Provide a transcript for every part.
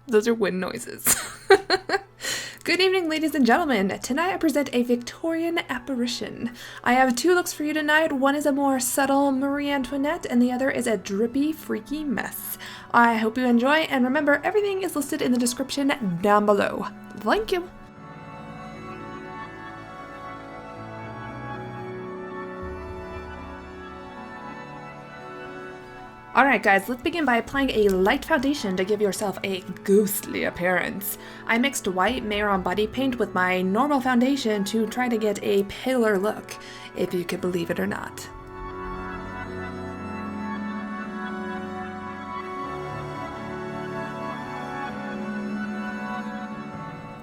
Those are wind noises. Good evening, ladies and gentlemen. Tonight I present a Victorian apparition. I have two looks for you tonight. One is a more subtle Marie Antoinette, and the other is a drippy, freaky mess. I hope you enjoy, and remember, everything is listed in the description down below. Thank you. Alright guys, let's begin by applying a light foundation to give yourself a ghostly appearance. I mixed white Mehron body paint with my normal foundation to try to get a paler look, if you can believe it or not.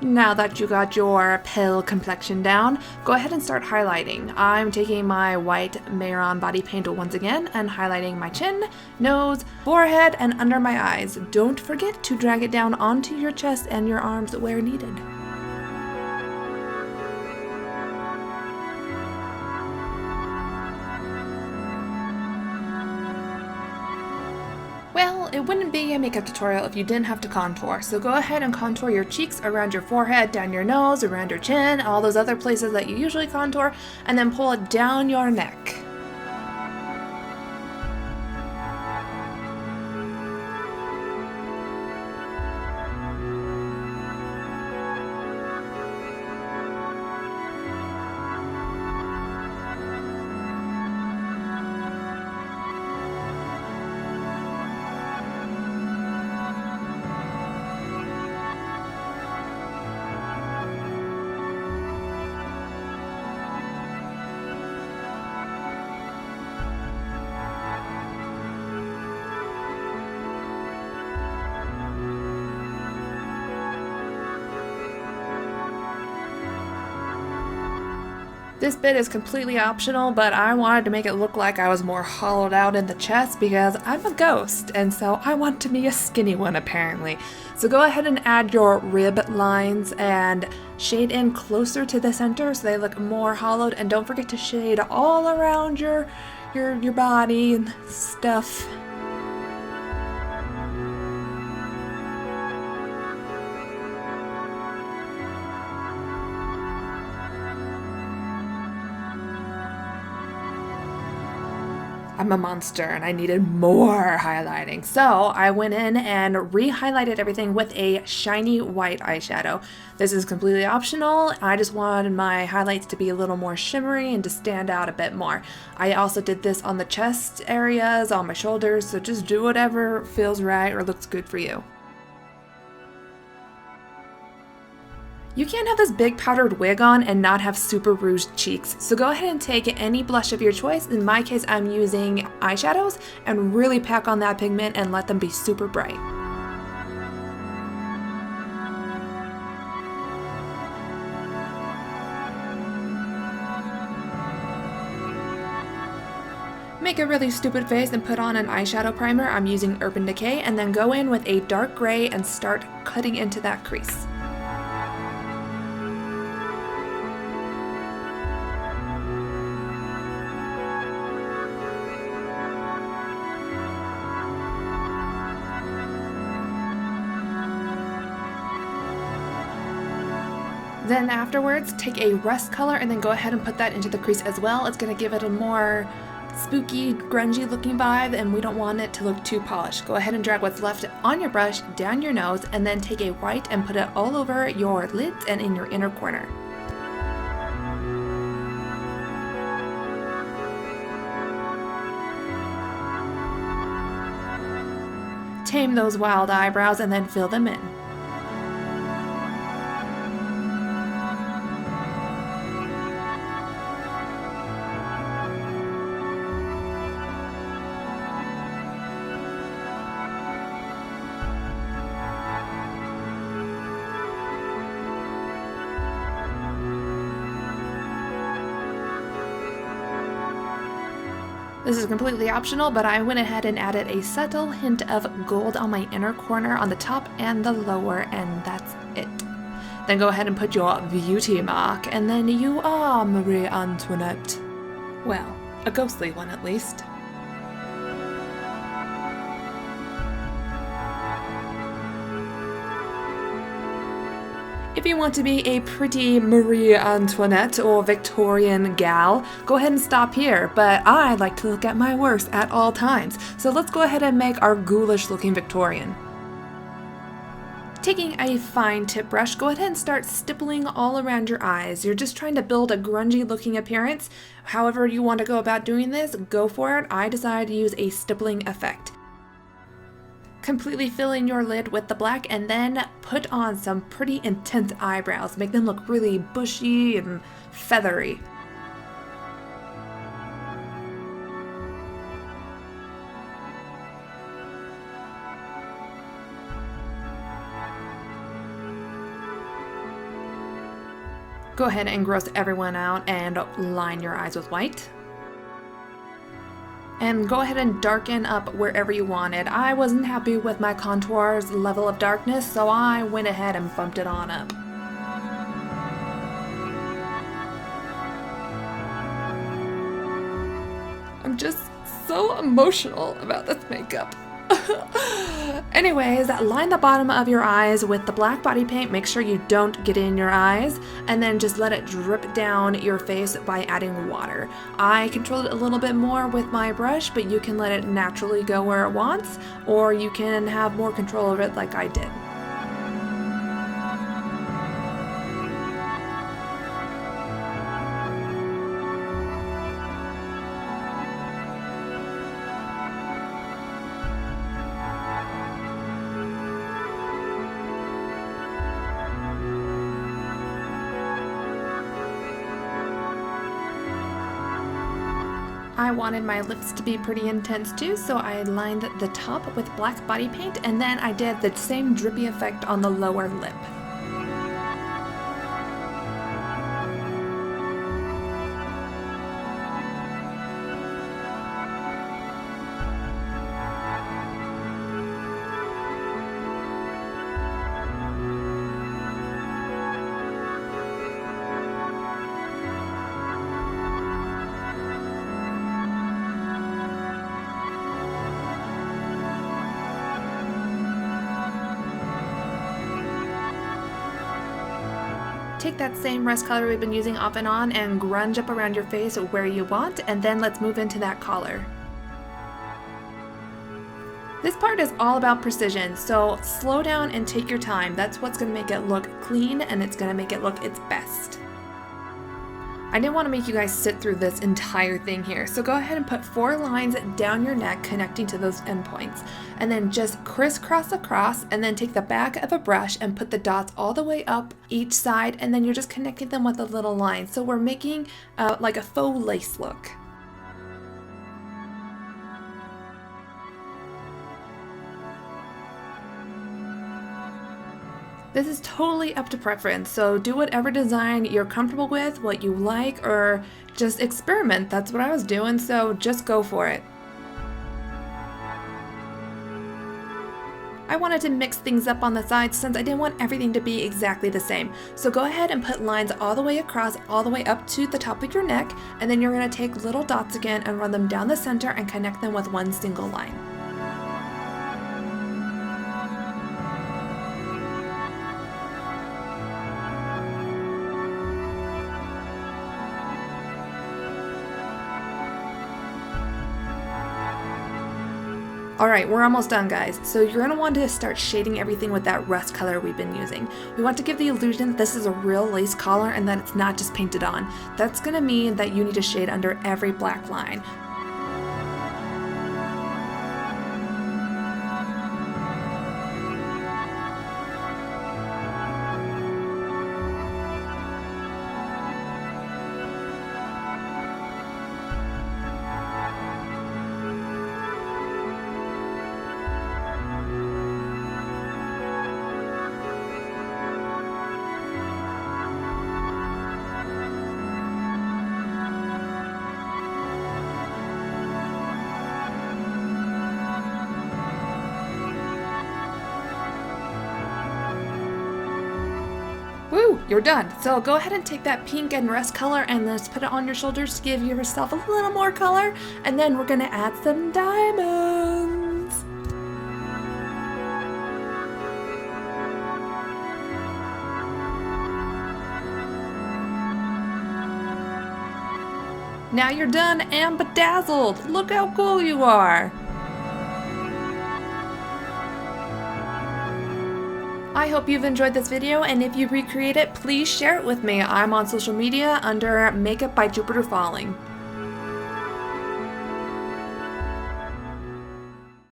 Now that you got your pale complexion down, go ahead and start highlighting. I'm taking my white Mehron body paint once again and highlighting my chin, nose, forehead, and under my eyes. Don't forget to drag it down onto your chest and your arms where needed. Well, it wouldn't be a makeup tutorial if you didn't have to contour, so go ahead and contour your cheeks, around your forehead, down your nose, around your chin, all those other places that you usually contour, and then pull it down your neck. This bit is completely optional, but I wanted to make it look like I was more hollowed out in the chest because I'm a ghost, and so I want to be a skinny one apparently. So go ahead and add your rib lines and shade in closer to the center so they look more hollowed, and don't forget to shade all around your body and stuff. I'm a monster and I needed more highlighting. So I went in and re-highlighted everything with a shiny white eyeshadow. This is completely optional. I just wanted my highlights to be a little more shimmery and to stand out a bit more. I also did this on the chest areas, on my shoulders, so just do whatever feels right or looks good for you. You can't have this big powdered wig on and not have super rouged cheeks, so go ahead and take any blush of your choice. In my case, I'm using eyeshadows, and really pack on that pigment and let them be super bright. Make a really stupid face and put on an eyeshadow primer. I'm using Decay, and then go in with a dark gray and start cutting into that crease. Then afterwards, take a rust color and then go ahead and put that into the crease as well. It's going to give it a more spooky, grungy looking vibe, and we don't want it to look too polished. Go ahead and drag what's left on your brush down your nose, and then take a white and put it all over your lids and in your inner corner. Tame those wild eyebrows and then fill them in. This is completely optional, but I went ahead and added a subtle hint of gold on my inner corner on the top and the lower, and that's it. Then go ahead and put your beauty mark, and then you are Marie Antoinette. Well, a ghostly one at least. If you want to be a pretty Marie Antoinette or Victorian gal, go ahead and stop here, but I like to look at my worst at all times, so let's go ahead and make our ghoulish looking Victorian. Taking a fine tip brush, go ahead and start stippling all around your eyes. You're just trying to build a grungy looking appearance. However you want to go about doing this, go for it. I decided to use a stippling effect. Completely fill in your lid with the black and then put on some pretty intense eyebrows. Make them look really bushy and feathery. Go ahead and gross everyone out and line your eyes with white. And go ahead and darken up wherever you wanted. I wasn't happy with my contour's level of darkness, so I went ahead and bumped it on up. I'm just so emotional about this makeup. Anyways, line the bottom of your eyes with the black body paint. Make sure you don't get in your eyes, and then just let it drip down your face by adding water. I controlled it a little bit more with my brush, but you can let it naturally go where it wants, or you can have more control of it like I did. I wanted my lips to be pretty intense too, so I lined the top with black body paint, and then I did the same drippy effect on the lower lip. Take that same rust color we've been using off and on and grunge up around your face where you want, and then let's move into that collar. This part is all about precision, so slow down and take your time. That's what's going to make it look clean, and it's going to make it look its best. I didn't want to make you guys sit through this entire thing here, so go ahead and put 4 lines down your neck connecting to those endpoints, and then just crisscross across, and then take the back of a brush and put the dots all the way up each side, and then you're just connecting them with a little line. So we're making like a faux lace look. This is totally up to preference, so do whatever design you're comfortable with, what you like, or just experiment. That's what I was doing, so just go for it. I wanted to mix things up on the sides since I didn't want everything to be exactly the same. So go ahead and put lines all the way across, all the way up to the top of your neck, and then you're going to take little dots again and run them down the center and connect them with one single line. Alright, we're almost done, guys. So you're going to want to start shading everything with that rust color we've been using. We want to give the illusion that this is a real lace collar and that it's not just painted on. That's going to mean that you need to shade under every black line. Woo, you're done. So go ahead and take that pink and rust color and let's put it on your shoulders to give yourself a little more color. And then we're gonna add some diamonds. Now you're done and bedazzled! Look how cool you are! I hope you've enjoyed this video, and if you recreate it, please share it with me. I'm on social media under Makeup by Jupiter Falling.